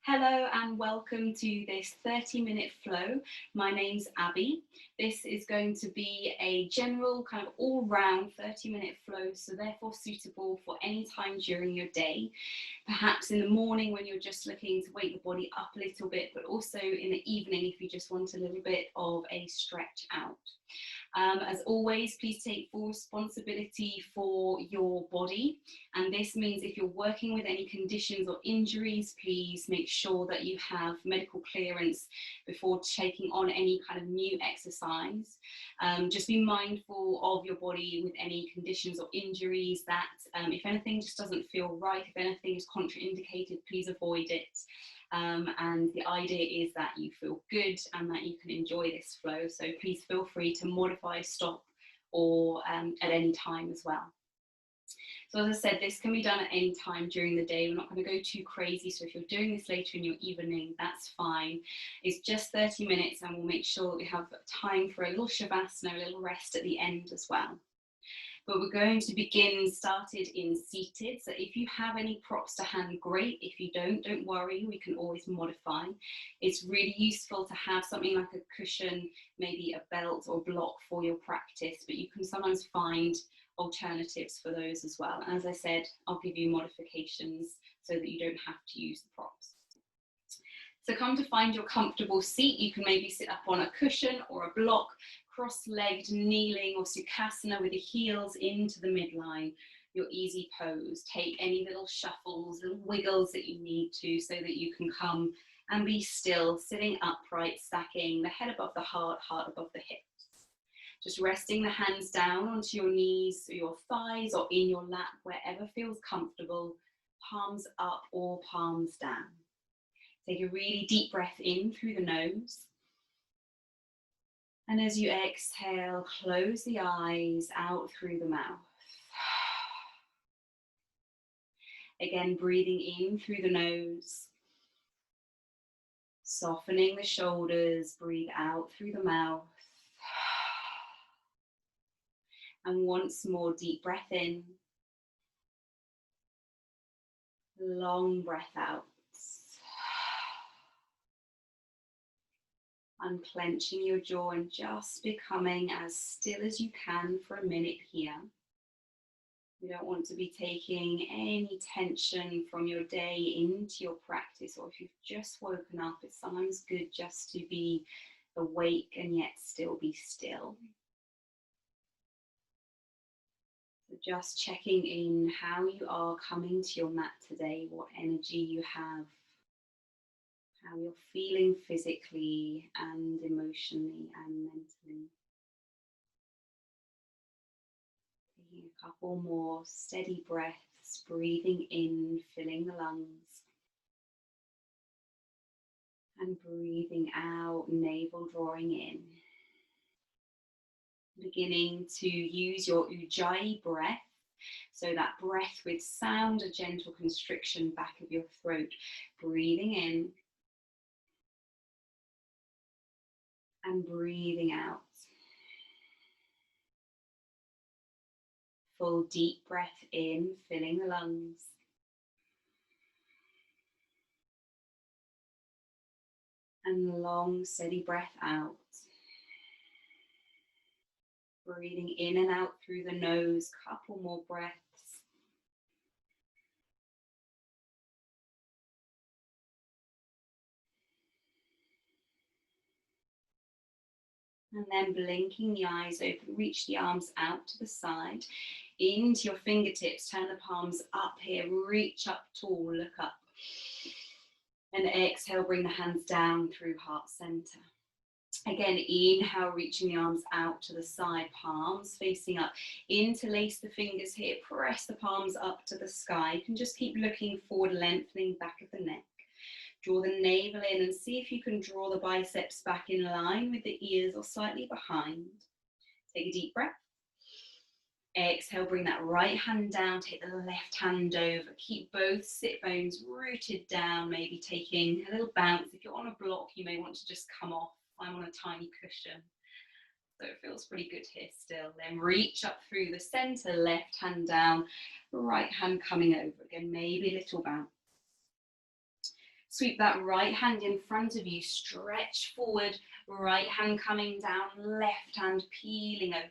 Hello and welcome to this 30-minute flow. My name's Abby. This is going to be a general kind of all-round 30-minute flow, so therefore suitable for any time during your day. Perhaps in the morning when you're just looking to wake the body up a little bit, but also in the evening if you just want a little bit of a stretch out. As always, please take full responsibility for your body. And this means if you're working with any conditions or injuries, please make sure that you have medical clearance before taking on any kind of new exercise. Just be mindful of your body with any conditions or injuries that if anything just doesn't feel right, if anything is contraindicated, please avoid it. And the idea is that you feel good and that you can enjoy this flow. So please feel free to modify, stop, or at any time as well. So as I said, this can be done at any time during the day. We're not going to go too crazy. So if you're doing this later in your evening, that's fine. It's just 30 minutes and we'll make sure that we have time for a little shavasana, a little rest at the end as well. But we're going to begin started in seated. So if you have any props to hand, great. If you don't worry, we can always modify. It's really useful to have something like a cushion, maybe a belt or block for your practice, but you can sometimes find alternatives for those as well. And as I said, I'll give you modifications so that you don't have to use the props. So come to find your comfortable seat. You can maybe sit up on a cushion or a block, cross-legged, kneeling or sukhasana with the heels into the midline, your easy pose. Take any little shuffles, little wiggles that you need to so that you can come and be still, sitting upright, stacking the head above the heart, heart above the hips. Just resting the hands down onto your knees, or your thighs, or in your lap, wherever feels comfortable, palms up or palms down. Take a really deep breath in through the nose. And as you exhale, close the eyes out through the mouth. Again, breathing in through the nose. Softening the shoulders, breathe out through the mouth. And once more, deep breath in. Long breath out. Unclenching your jaw and just becoming as still as you can for a minute here. You don't want to be taking any tension from your day into your practice, or if you've just woken up, it's sometimes good just to be awake and yet still be still. So just checking in how you are coming to your mat today, what energy you have, how you're feeling physically and emotionally and mentally. Taking a couple more steady breaths, breathing in, filling the lungs. And breathing out, navel drawing in. Beginning to use your Ujjayi breath. So that breath with sound, a gentle constriction back of your throat. Breathing in. And breathing out. Full deep breath in, filling the lungs. And long, steady breath out. Breathing in and out through the nose, couple more breaths. And then blinking the eyes open, reach the arms out to the side, into your fingertips, turn the palms up here, reach up tall, look up. And exhale, bring the hands down through heart center. Again, inhale, reaching the arms out to the side, palms facing up. Interlace the fingers here, press the palms up to the sky. You can just keep looking forward, lengthening back of the neck. Draw the navel in and see if you can draw the biceps back in line with the ears or slightly behind. Take a deep breath. Exhale, bring that right hand down, take the left hand over. Keep both sit bones rooted down, maybe taking a little bounce. If you're on a block, you may want to just come off. I'm on a tiny cushion, so it feels pretty good here still. Then reach up through the center, left hand down, right hand coming over. Again, maybe a little bounce. Sweep that right hand in front of you, stretch forward, right hand coming down, left hand peeling open.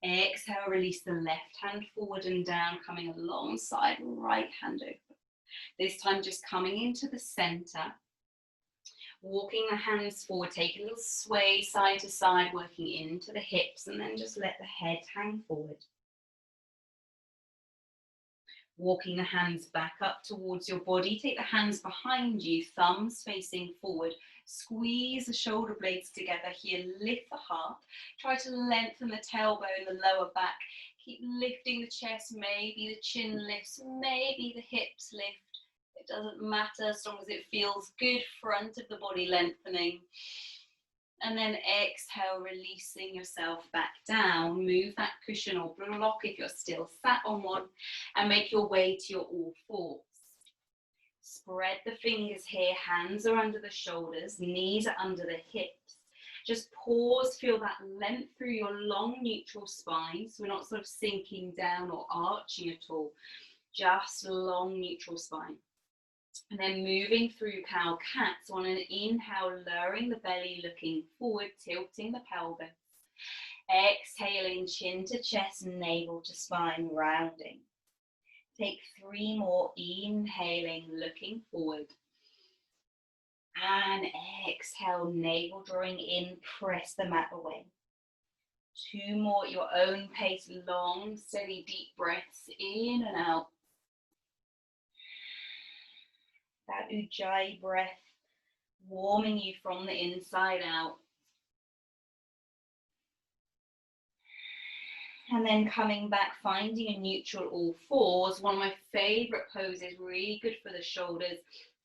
Exhale, release the left hand forward and down, coming alongside, right hand open. This time just coming into the center, walking the hands forward, take a little sway side to side, working into the hips, and then just let the head hang forward. Walking the hands back up towards your body, take the hands behind you, thumbs facing forward. Squeeze the shoulder blades together here, lift the heart. Try to lengthen the tailbone, the lower back. Keep lifting the chest, maybe the chin lifts, maybe the hips lift. It doesn't matter as long as it feels good, front of the body lengthening. And then exhale, releasing yourself back down. Move that cushion or block if you're still sat on one, and make your way to your all fours. Spread the fingers here, hands are under the shoulders, knees are under the hips. Just pause, feel that length through your long neutral spine, so we're not sort of sinking down or arching at all, just long neutral spine. And then moving through cow-cat, so on an inhale, lowering the belly, looking forward, tilting the pelvis. Exhaling, chin to chest, navel to spine, rounding. Take 3 more, inhaling, looking forward. And exhale, navel drawing in, press the mat away. 2 more at your own pace, long, steady, deep breaths in and out. That Ujjayi breath, warming you from the inside out. And then coming back, finding a neutral all fours. One of my favorite poses, really good for the shoulders,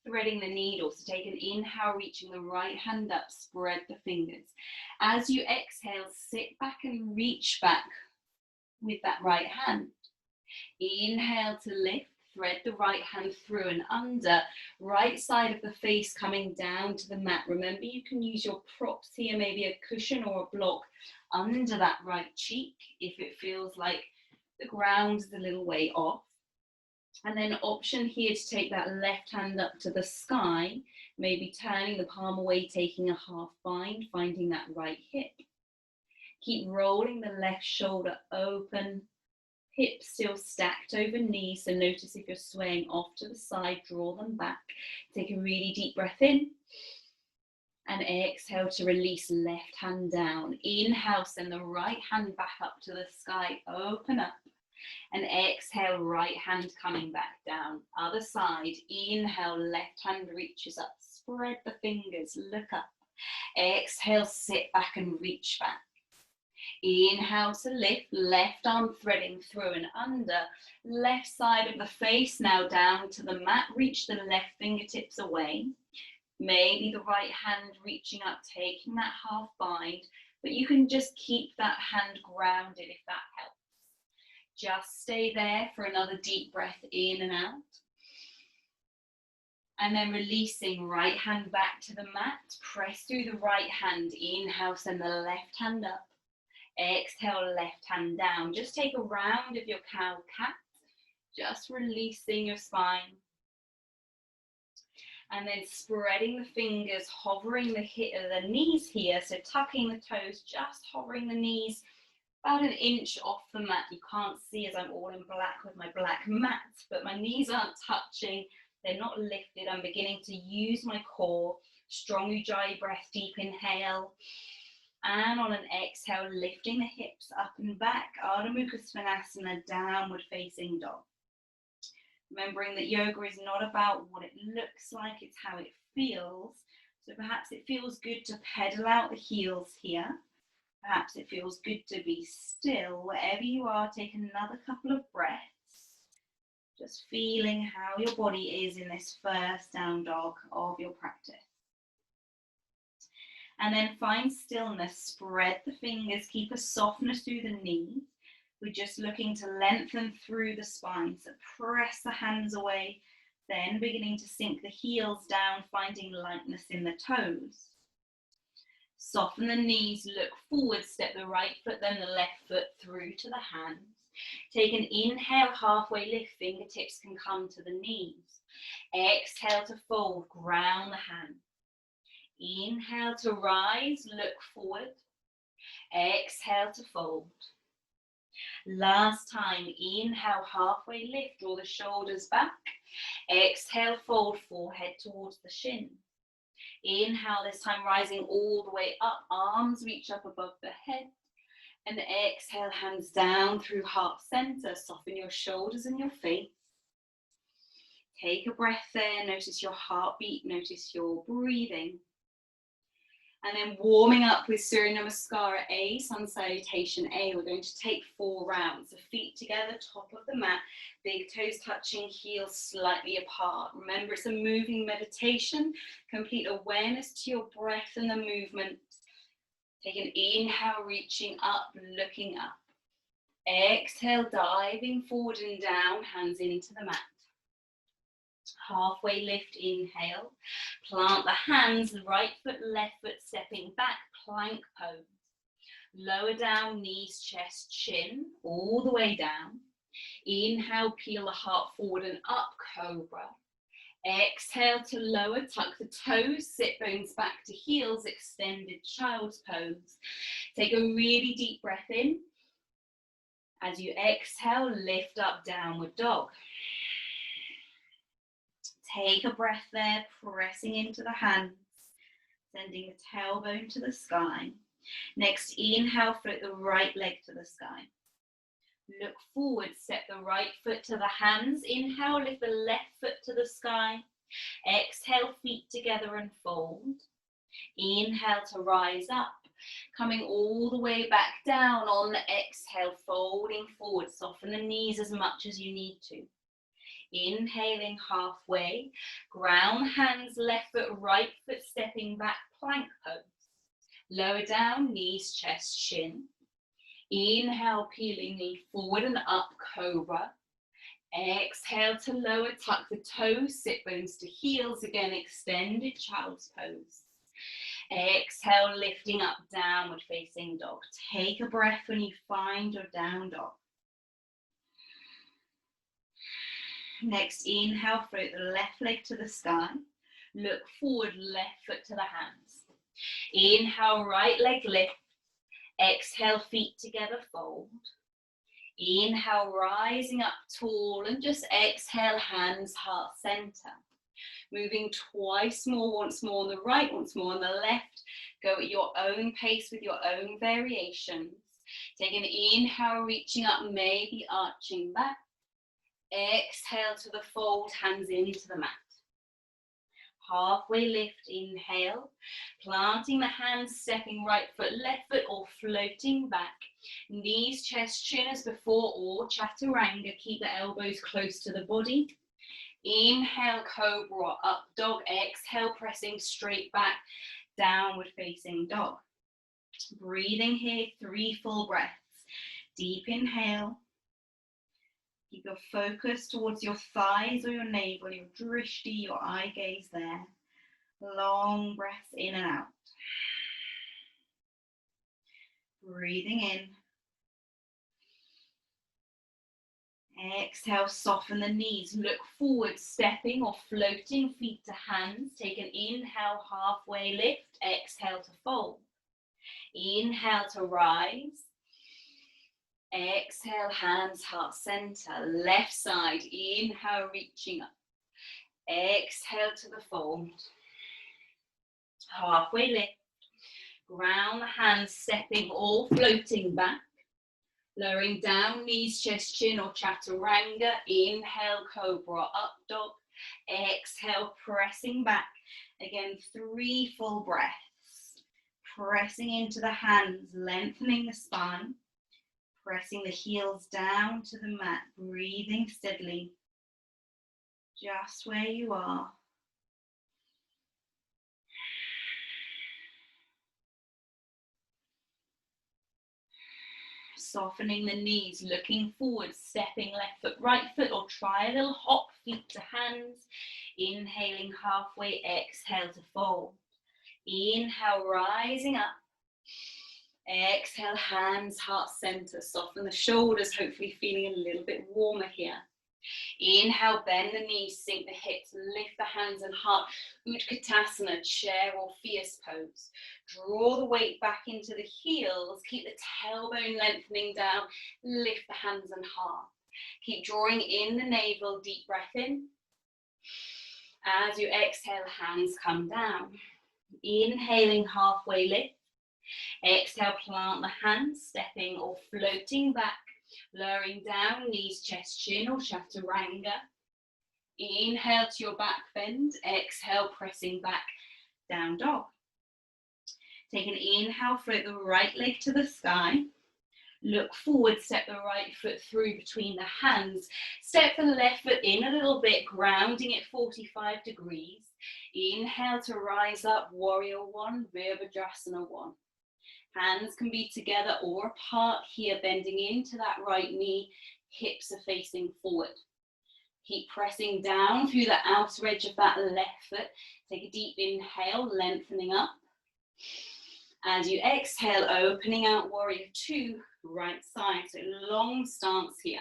threading the needle. So take an inhale, reaching the right hand up, spread the fingers. As you exhale, sit back and reach back with that right hand. Inhale to lift. Thread the right hand through and under, right side of the face coming down to the mat. Remember, you can use your props here, maybe a cushion or a block under that right cheek if it feels like the ground is a little way off. And then option here to take that left hand up to the sky, maybe turning the palm away, taking a half bind, finding that right hip. Keep rolling the left shoulder open. Hips still stacked over knees, so notice if you're swaying off to the side, draw them back. Take a really deep breath in. And exhale to release, left hand down. Inhale, send the right hand back up to the sky, open up. And exhale, right hand coming back down. Other side, inhale, left hand reaches up. Spread the fingers, look up. Exhale, sit back and reach back. Inhale to lift, left arm threading through and under, left side of the face now down to the mat, reach the left fingertips away, maybe the right hand reaching up, taking that half bind, but you can just keep that hand grounded if that helps. Just stay there for another deep breath in and out. And then releasing, right hand back to the mat, press through the right hand, inhale, send the left hand up. Exhale, left hand down. Just take a round of your cow-cat, just releasing your spine. And then spreading the fingers, hovering the knees here, so tucking the toes, just hovering the knees about an inch off the mat. You can't see as I'm all in black with my black mat, but my knees aren't touching, they're not lifted. I'm beginning to use my core. Strong Ujjayi breath, deep inhale. And on an exhale, lifting the hips up and back, Ardha Mukha Svanasana, downward facing dog. Remembering that yoga is not about what it looks like, it's how it feels. So perhaps it feels good to pedal out the heels here. Perhaps it feels good to be still. Wherever you are, take another couple of breaths. Just feeling how your body is in this first down dog of your practice. And then find stillness, spread the fingers, keep a softness through the knees. We're just looking to lengthen through the spine, so press the hands away, then beginning to sink the heels down, finding lightness in the toes. Soften the knees, look forward, step the right foot, then the left foot through to the hands. Take an inhale, halfway lift, fingertips can come to the knees. Exhale to fold, ground the hand. Inhale to rise, look forward. Exhale to fold. Last time, inhale, halfway lift, draw the shoulders back. Exhale, fold, forehead towards the shin. Inhale, this time rising all the way up, arms reach up above the head. And exhale, hands down through heart center. Soften your shoulders and your face. Take a breath there, notice your heartbeat, notice your breathing. And then warming up with Surya Namaskara A, Sun Salutation A. We're going to take 4 rounds. The feet together, top of the mat, big toes touching, heels slightly apart. Remember, it's a moving meditation. Complete awareness to your breath and the movement. Take an inhale, reaching up, looking up. Exhale, diving forward and down, hands into the mat. Halfway lift, inhale. Plant the hands, right foot, left foot, stepping back, plank pose. Lower down, knees, chest, chin, all the way down. Inhale, peel the heart forward and up, cobra. Exhale to lower, tuck the toes, sit bones back to heels, extended child's pose. Take a really deep breath in. As you exhale, lift up, downward dog. Take a breath there, pressing into the hands, sending the tailbone to the sky. Next, inhale, float the right leg to the sky. Look forward, step the right foot to the hands. Inhale, lift the left foot to the sky. Exhale, feet together and fold. Inhale to rise up, coming all the way back down on the exhale, folding forward. Soften the knees as much as you need to. Inhaling halfway, ground hands, left foot, right foot, stepping back, plank pose. Lower down, knees, chest, shin. Inhale, peeling knee forward and up, cobra. Exhale to lower, tuck the toes, sit bones to heels, again, extended child's pose. Exhale, lifting up, downward facing dog. Take a breath when you find your down dog. Next, inhale, float the left leg to the sky. Look forward, left foot to the hands. Inhale, right leg lift. Exhale, feet together, fold. Inhale, rising up tall, and just exhale, hands heart center. Moving twice more, once more on the right, once more on the left. Go at your own pace with your own variations. Take an inhale, reaching up, maybe arching back. Exhale to the fold, hands into the mat. Halfway lift, inhale, planting the hands, stepping right foot, left foot, or floating back. Knees, chest, chin as before, or chaturanga. Keep the elbows close to the body. Inhale, cobra, up dog. Exhale, pressing straight back, downward facing dog. Breathing here, 3 full breaths. Deep inhale. Keep your focus towards your thighs or your navel, your drishti, your eye gaze there. Long breaths in and out. Breathing in. Exhale, soften the knees. Look forward, stepping or floating, feet to hands. Take an inhale, halfway lift. Exhale to fold. Inhale to rise. Exhale, hands heart center, left side. Inhale, reaching up. Exhale to the fold. Halfway lift. Ground the hands, stepping or floating back. Lowering down, knees, chest, chin, or chaturanga. Inhale, cobra, up dog. Exhale, pressing back. Again, 3 full breaths. Pressing into the hands, lengthening the spine. Pressing the heels down to the mat, breathing steadily, just where you are. Softening the knees, looking forward, stepping left foot, right foot, or try a little hop, feet to hands. Inhaling halfway, exhale to fold. Inhale, rising up. Exhale, hands, heart center, soften the shoulders, hopefully feeling a little bit warmer here. Inhale, bend the knees, sink the hips, lift the hands and heart. Utkatasana, chair or fierce pose. Draw the weight back into the heels. Keep the tailbone lengthening down. Lift the hands and heart. Keep drawing in the navel, deep breath in. As you exhale, hands come down. Inhaling, halfway lift. Exhale, plant the hands, stepping or floating back. Lowering down, knees, chest, chin or chaturanga. Inhale to your back bend. Exhale, pressing back, down dog. Take an inhale, float the right leg to the sky. Look forward, step the right foot through between the hands. Step the left foot in a little bit, grounding at 45 degrees. Inhale to rise up, warrior one, Virabhadrasana one. Hands can be together or apart here, bending into that right knee, hips are facing forward. Keep pressing down through the outer edge of that left foot. Take a deep inhale, lengthening up. As you exhale, opening out, warrior two, right side. So long stance here.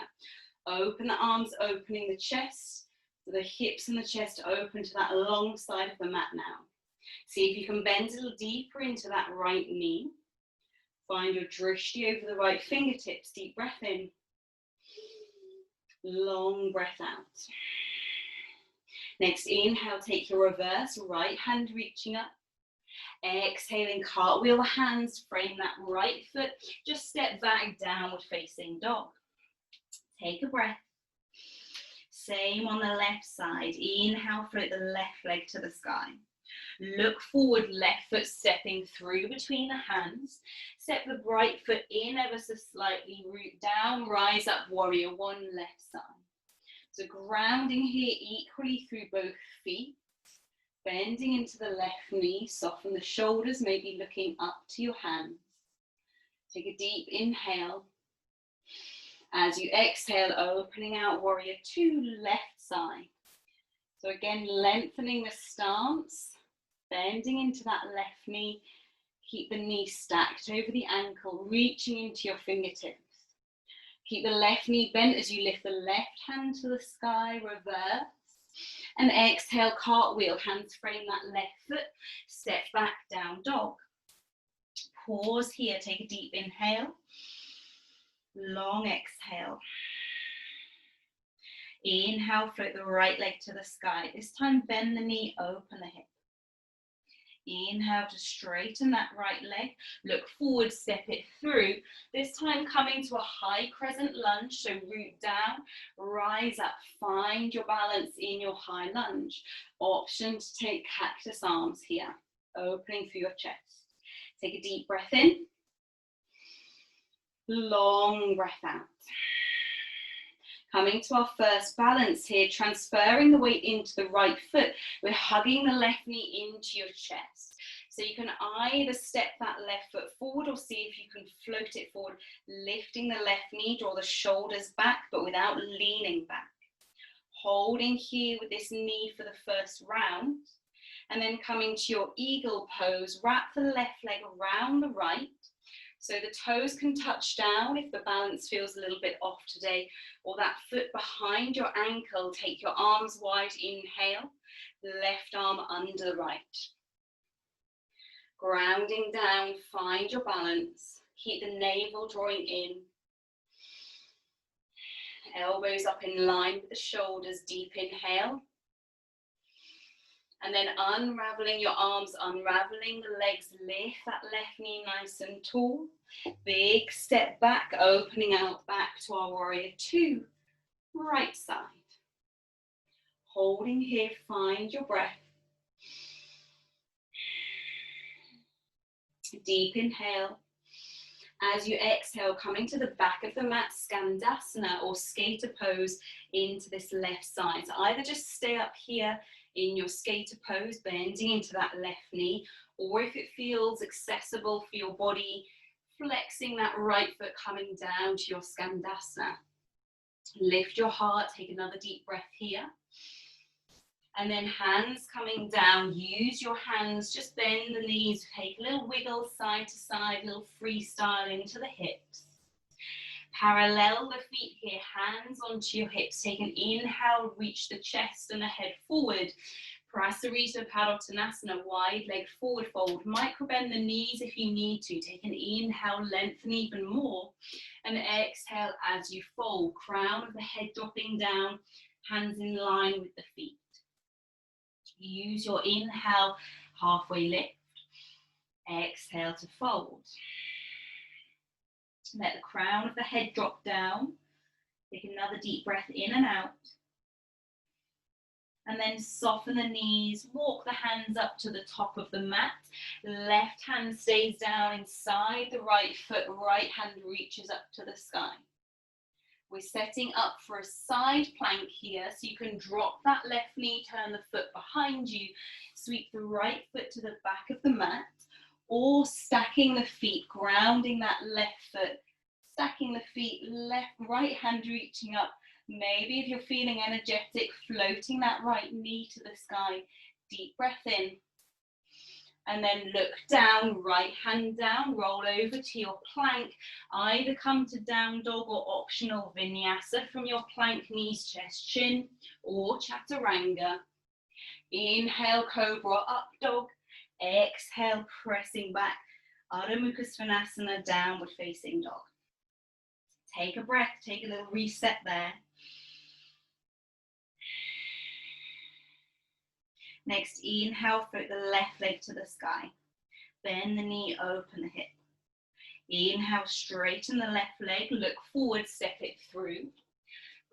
Open the arms, opening the chest. So the hips and the chest open to that long side of the mat now. See if you can bend a little deeper into that right knee. Find your drishti over the right fingertips. Deep breath in. Long breath out. Next inhale, take your reverse, right hand reaching up. Exhaling, cartwheel the hands, frame that right foot. Just step back, downward facing dog. Take a breath. Same on the left side. Inhale, float the left leg to the sky. Look forward, left foot stepping through between the hands. Step the right foot in ever so slightly, root down, rise up, warrior one, left side. So grounding here equally through both feet. Bending into the left knee, soften the shoulders, maybe looking up to your hands. Take a deep inhale. As you exhale, opening out, warrior two, left side. So again, lengthening the stance. Bending into that left knee, keep the knee stacked over the ankle, reaching into your fingertips. Keep the left knee bent as you lift the left hand to the sky, reverse. And exhale, cartwheel, hands frame that left foot, step back, down dog. Pause here, take a deep inhale. Long exhale. Inhale, float the right leg to the sky. This time, bend the knee, open the hip. Inhale to straighten that right leg. Look forward, step it through. This time coming to a high crescent lunge. So root down, rise up. Find your balance in your high lunge. Option to take cactus arms here. Opening through your chest. Take a deep breath in. Long breath out. Coming to our first balance here, transferring the weight into the right foot. We're hugging the left knee into your chest. So you can either step that left foot forward or see if you can float it forward, lifting the left knee, draw the shoulders back, but without leaning back. Holding here with this knee for the first round. And then coming to your eagle pose, wrap the left leg around the right. So the toes can touch down if the balance feels a little bit off today, or that foot behind your ankle. Take your arms wide, inhale, left arm under the right. Grounding down, find your balance. Keep the navel drawing in. Elbows up in line with the shoulders, deep inhale. And then unraveling your arms, unraveling the legs, lift that left knee nice and tall. Big step back, opening out back to our warrior two, right side. Holding here, find your breath. Deep inhale. As you exhale, coming to the back of the mat, Skandasana or skater pose into this left side. So either just stay up here in your skater pose, bending into that left knee, or if it feels accessible for your body, flexing that right foot coming down to your Skandasana. Lift your heart, take another deep breath here. And then hands coming down, use your hands, just bend the knees, take a little wiggle side to side, a little freestyle into the hips. Parallel the feet here, hands onto your hips. Take an inhale, reach the chest and the head forward. Prasarita Padottanasana, wide leg forward fold. Micro bend the knees if you need to. Take an inhale, lengthen even more. And exhale as you fold. Crown of the head dropping down, hands in line with the feet. Use your inhale, halfway lift. Exhale to fold. Let the crown of the head drop down. Take another deep breath in and out. And then soften the knees, walk the hands up to the top of the mat. Left hand stays down inside the right foot, right hand reaches up to the sky. We're setting up for a side plank here, so you can drop that left knee, turn the foot behind you, sweep the right foot to the back of the mat, or stacking the feet, grounding that left foot, stacking the feet, right hand reaching up. Maybe if you're feeling energetic, floating that right knee to the sky. Deep breath in. And then look down, right hand down, roll over to your plank. Either come to down dog or optional vinyasa from your plank, knees, chest, chin, or chaturanga. Inhale, cobra, up dog. Exhale, pressing back. Adho Mukha Svanasana, downward facing dog. Take a breath, take a little reset there. Next, inhale, float the left leg to the sky. Bend the knee, open the hip. Inhale, straighten the left leg, look forward, step it through.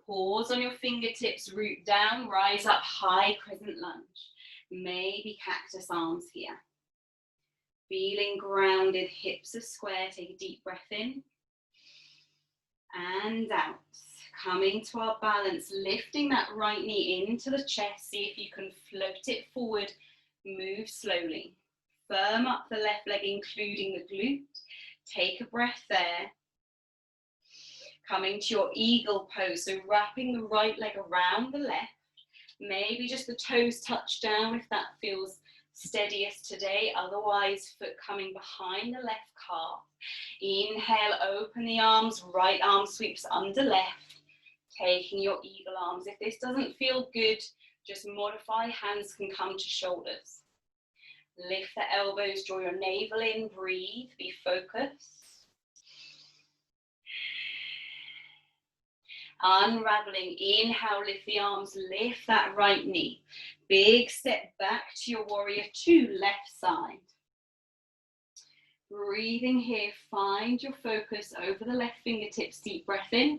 Pause on your fingertips, root down, rise up, high crescent lunge. Maybe cactus arms here. Feeling grounded, hips are square, take a deep breath in. And out. Coming to our balance, lifting that right knee into the chest. See if you can float it forward. Move slowly. Firm up the left leg, including the glute. Take a breath there. Coming to your eagle pose. So wrapping the right leg around the left. Maybe just the toes touch down if that feels steadiest today. Otherwise, foot coming behind the left calf. Inhale, open the arms. Right arm sweeps under left. Taking your eagle arms. If this doesn't feel good, just modify. Hands can come to shoulders. Lift the elbows, draw your navel in, breathe, be focused. Unraveling, inhale, lift the arms, lift that right knee. Big step back to your warrior two, left side. Breathing here, find your focus over the left fingertips, deep breath in.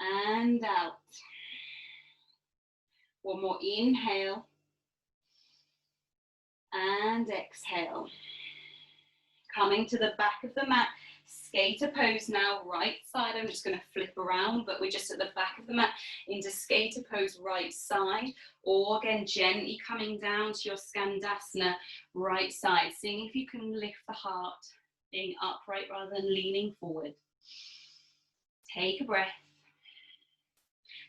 And out. One more inhale. And exhale. Coming to the back of the mat. Skater pose now, right side. I'm just going to flip around, but we're just at the back of the mat into skater pose, right side. Or again, gently coming down to your Skandasana, right side. Seeing if you can lift the heart, being upright rather than leaning forward. Take a breath.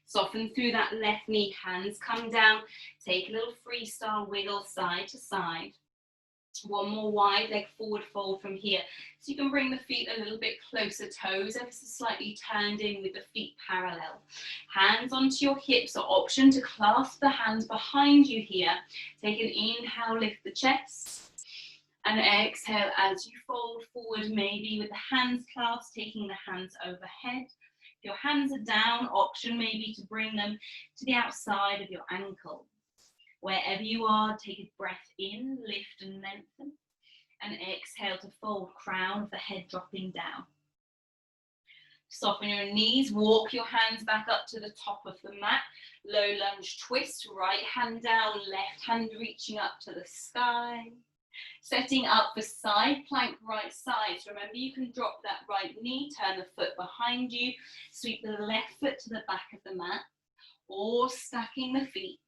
Soften through that left knee, hands come down. Take a little freestyle wiggle side to side. One more wide leg forward fold from here. So you can bring the feet a little bit closer, toes ever so slightly turned in with the feet parallel. Hands onto your hips, or option to clasp the hands behind you here. Take an inhale, lift the chest. And exhale as you fold forward, maybe with the hands clasped, taking the hands overhead. If your hands are down, option maybe to bring them to the outside of your ankle. Wherever you are, take a breath in, lift and lengthen, and exhale to fold, crown of the head dropping down. Soften your knees, walk your hands back up to the top of the mat. Low lunge twist, right hand down, left hand reaching up to the sky. Setting up for side plank, right side. So remember, you can drop that right knee, turn the foot behind you, sweep the left foot to the back of the mat, or stacking the feet.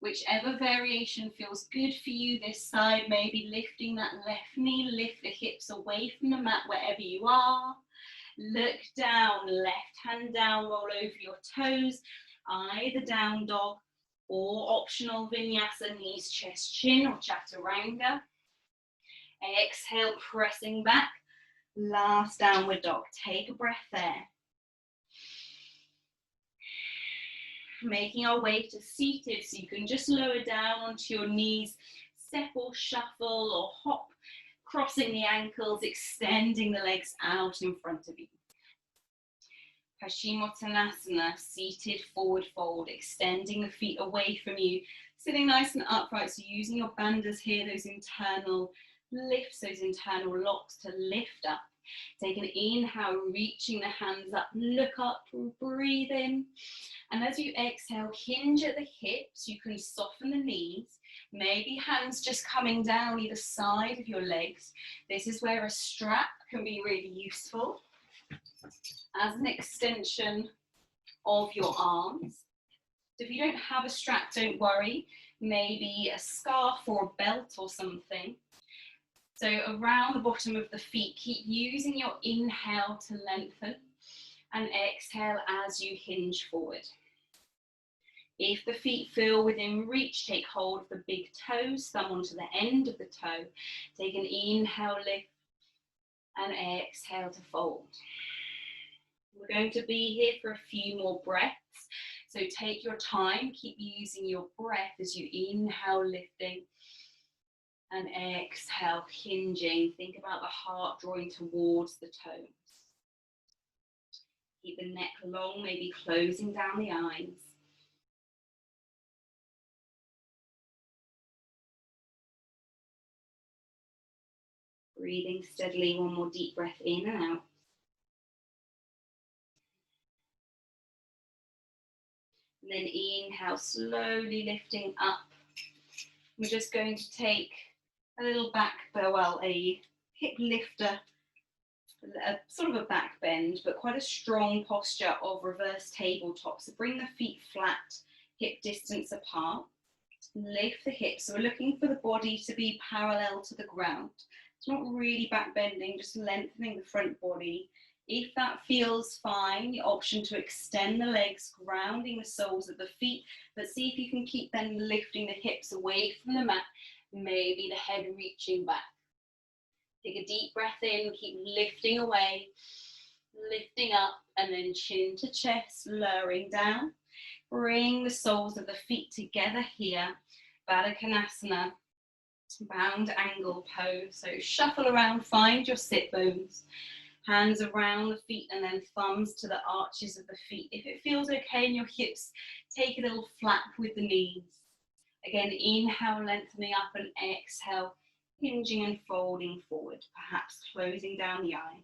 Whichever variation feels good for you this side, maybe lifting that left knee, lift the hips away from the mat wherever you are. Look down, left hand down, roll over your toes, either down dog or optional vinyasa, knees, chest, chin, or chaturanga. Exhale, pressing back. Last downward dog. Take a breath there. Making our way to seated, so you can just lower down onto your knees, step or shuffle or hop, crossing the ankles, extending the legs out in front of you. Paschimottanasana, seated forward fold, extending the feet away from you, sitting nice and upright, so using your bandhas here, those internal lifts, those internal locks to lift up. Take an inhale, reaching the hands up, look up, breathe in. And as you exhale, hinge at the hips, you can soften the knees, maybe hands just coming down either side of your legs. This is where a strap can be really useful as an extension of your arms. So if you don't have a strap, don't worry, maybe a scarf or a belt or something. So around the bottom of the feet, keep using your inhale to lengthen and exhale as you hinge forward. If the feet feel within reach, take hold of the big toes, thumb onto the end of the toe. Take an inhale, lift, and exhale to fold. We're going to be here for a few more breaths. So take your time, keep using your breath as you inhale, lifting, and exhale, hinging. Think about the heart drawing towards the toes. Keep the neck long, maybe closing down the eyes. Breathing steadily, one more deep breath in and out. And then inhale, slowly lifting up. We're just going to take a little a hip lifter, sort of a back bend, but quite a strong posture of reverse tabletop. So bring the feet flat, hip distance apart. Lift the hips. So we're looking for the body to be parallel to the ground. It's not really back bending, just lengthening the front body. If that feels fine, the option to extend the legs, grounding the soles of the feet, but see if you can keep then lifting the hips away from the mat, maybe the head reaching back. Take a deep breath in, keep lifting away, lifting up, and then chin to chest, lowering down. Bring the soles of the feet together here, Baddha Konasana, bound angle pose. So shuffle around, find your sit bones. Hands around the feet and then thumbs to the arches of the feet. If it feels okay in your hips, take a little flap with the knees. Again, inhale, lengthening up, and exhale, hinging and folding forward, perhaps closing down the eyes.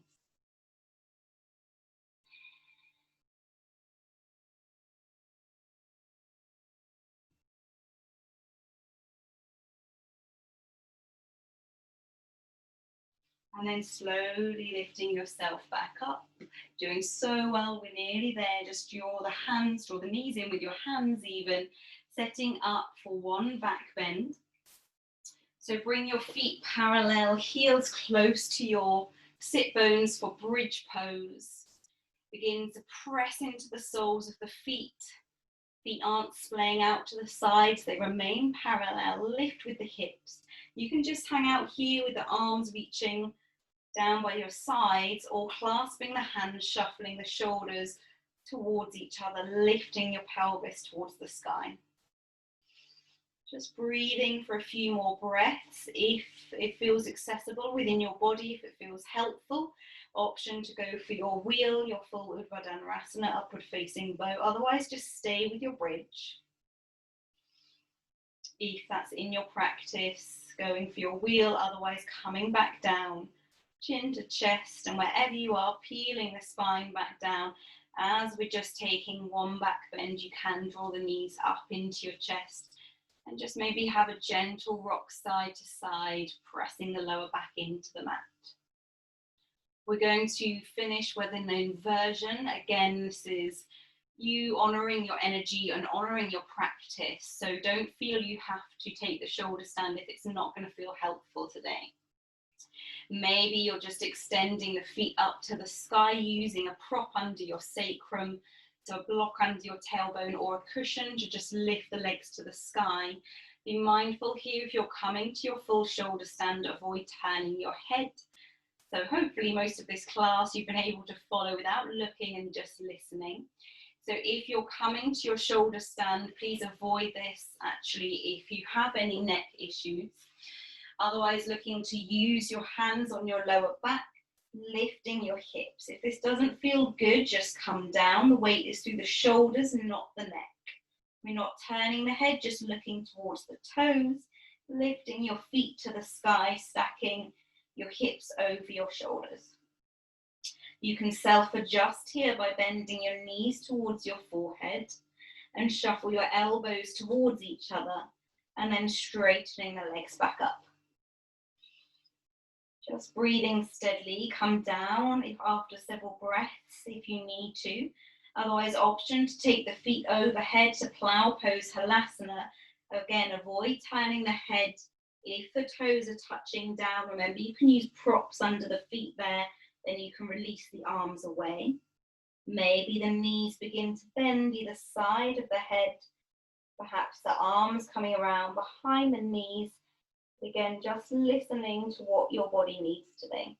And then slowly lifting yourself back up. Doing so well, we're nearly there. Just draw the knees in with your hands even. Setting up for one back bend. So bring your feet parallel, heels close to your sit bones for bridge pose. Begin to press into the soles of the feet. Feet aren't splaying out to the sides, they remain parallel. Lift with the hips. You can just hang out here with the arms reaching down by your sides or clasping the hands, shuffling the shoulders towards each other, lifting your pelvis towards the sky. Just breathing for a few more breaths. If it feels accessible within your body, if it feels helpful, option to go for your wheel, your full Urdhva Dhanurasana, upward facing bow. Otherwise, just stay with your bridge. If that's in your practice, going for your wheel, otherwise coming back down, chin to chest, and wherever you are, peeling the spine back down. As we're just taking one back bend, you can draw the knees up into your chest and just maybe have a gentle rock side to side, pressing the lower back into the mat. We're going to finish with an inversion. Again, this is you honouring your energy and honouring your practice. So don't feel you have to take the shoulder stand if it's not going to feel helpful today. Maybe you're just extending the feet up to the sky using a prop under your sacrum, so a block under your tailbone or a cushion to just lift the legs to the sky. Be mindful here if you're coming to your full shoulder stand, avoid turning your head. So hopefully most of this class you've been able to follow without looking and just listening. So if you're coming to your shoulder stand, please avoid this actually if you have any neck issues. Otherwise, looking to use your hands on your lower back, lifting your hips. If this doesn't feel good, just come down. The weight is through the shoulders and not the neck. We're not turning the head, just looking towards the toes, lifting your feet to the sky, stacking your hips over your shoulders. You can self-adjust here by bending your knees towards your forehead and shuffle your elbows towards each other and then straightening the legs back up. Just breathing steadily, come down after several breaths if you need to. Otherwise, option to take the feet overhead to plow pose halasana. Again, avoid turning the head. If the toes are touching down, remember you can use props under the feet there, then you can release the arms away. Maybe the knees begin to bend either side of the head, perhaps the arms coming around behind the knees. Again, just listening to what your body needs today.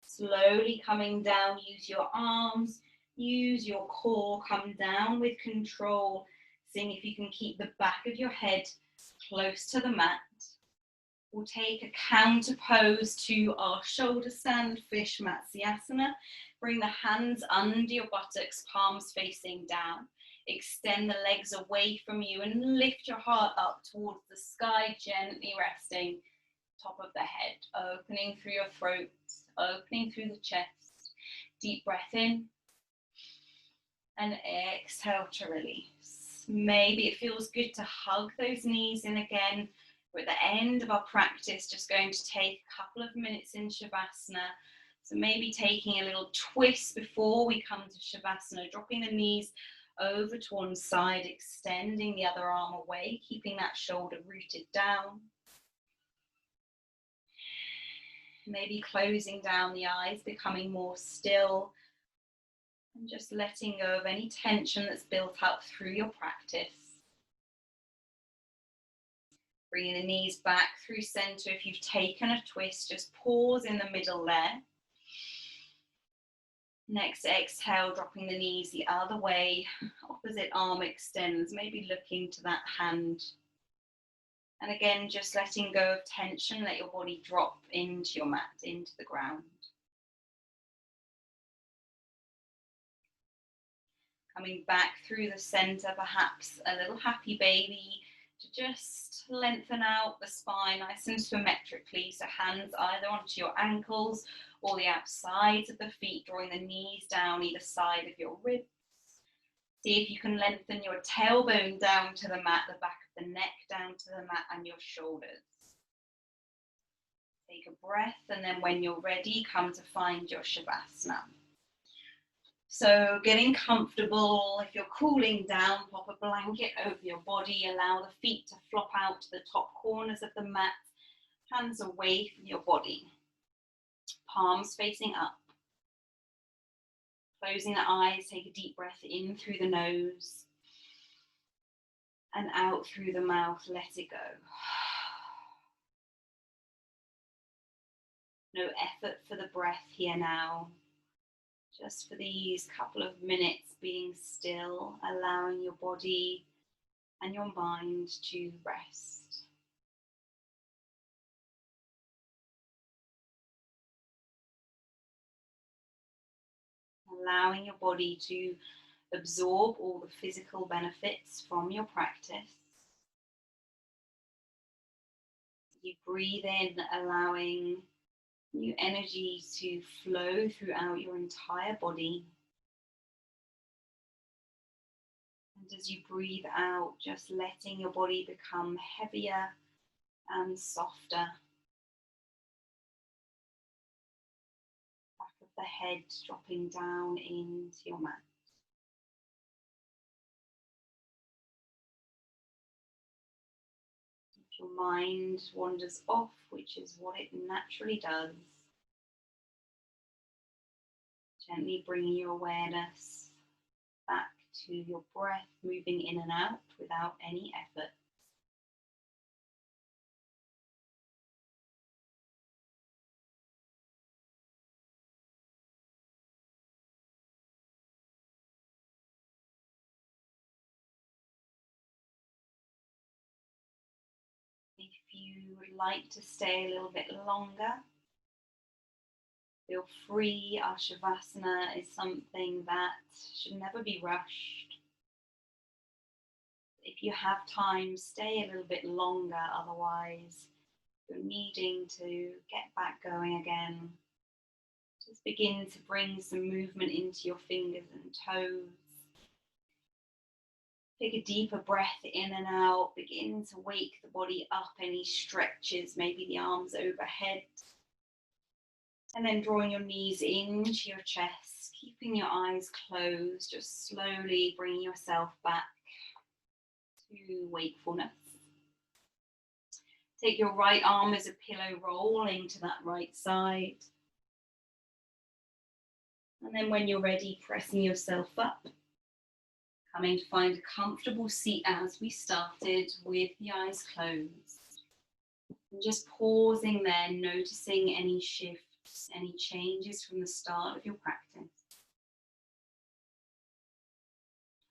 Slowly coming down, use your arms, use your core, come down with control, seeing if you can keep the back of your head close to the mat. We'll take a counter pose to our shoulder stand, Fish Matsyasana. Bring the hands under your buttocks, palms facing down. Extend the legs away from you and lift your heart up towards the sky, gently resting top of the head, opening through your throat, opening through the chest. Deep breath in and exhale to release. Maybe it feels good to hug those knees in again. We're at the end of our practice, just going to take a couple of minutes in Shavasana. So maybe taking a little twist before we come to Shavasana, dropping the knees over to one side, extending the other arm away, keeping that shoulder rooted down. Maybe closing down the eyes, becoming more still, and just letting go of any tension that's built up through your practice. Bringing the knees back through center. If you've taken a twist, just pause in the middle there. Next exhale, dropping the knees the other way, opposite arm extends, maybe looking to that hand. And again, just letting go of tension, let your body drop into your mat, into the ground. Coming back through the center, perhaps a little happy baby, to just lengthen out the spine nice and symmetrically. So hands either onto your ankles or the outsides of the feet, drawing the knees down either side of your ribs. See if you can lengthen your tailbone down to the mat, the back of the neck down to the mat, and your shoulders. Take a breath, and then when you're ready, come to find your Shavasana. So getting comfortable, if you're cooling down, pop a blanket over your body, allow the feet to flop out to the top corners of the mat, hands away from your body, palms facing up. Closing the eyes, take a deep breath in through the nose and out through the mouth, let it go. No effort for the breath here now. Just for these couple of minutes being still, allowing your body and your mind to rest. Allowing your body to absorb all the physical benefits from your practice. You breathe in, allowing new energy to flow throughout your entire body. And as you breathe out, just letting your body become heavier and softer. Back of the head dropping down into your mat. If your mind wanders off, which is what it naturally does, gently bringing your awareness back to your breath, moving in and out without any effort. you would like to stay a little bit longer, feel free. Our Shavasana is something that should never be rushed. If you have time, stay a little bit longer, otherwise you're needing to get back going again. Just begin to bring some movement into your fingers and toes. Take a deeper breath in and out. Begin to wake the body up, any stretches, maybe the arms overhead. And then drawing your knees into your chest, keeping your eyes closed, just slowly bringing yourself back to wakefulness. Take your right arm as a pillow, rolling to that right side. And then when you're ready, pressing yourself up. Coming to find a comfortable seat as we started with the eyes closed. And just pausing there, noticing any shifts, any changes from the start of your practice.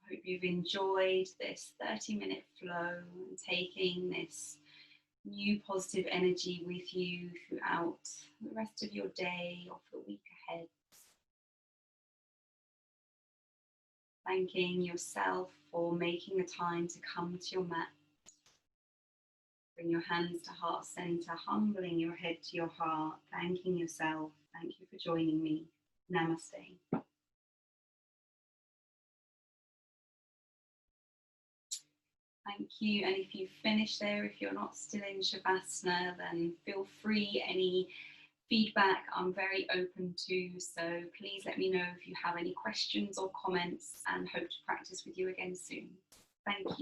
I hope you've enjoyed this 30-minute flow and taking this new positive energy with you throughout the rest of your day or for the week ahead. Thanking yourself for making the time to come to your mat. Bring your hands to heart center, humbling your head to your heart, thanking yourself. Thank you for joining me. Namaste. Thank you. And if you finish there, if you're not still in Shavasana, then feel free. Any feedback I'm very open to, so please let me know if you have any questions or comments, and hope to practice with you again soon. Thank you.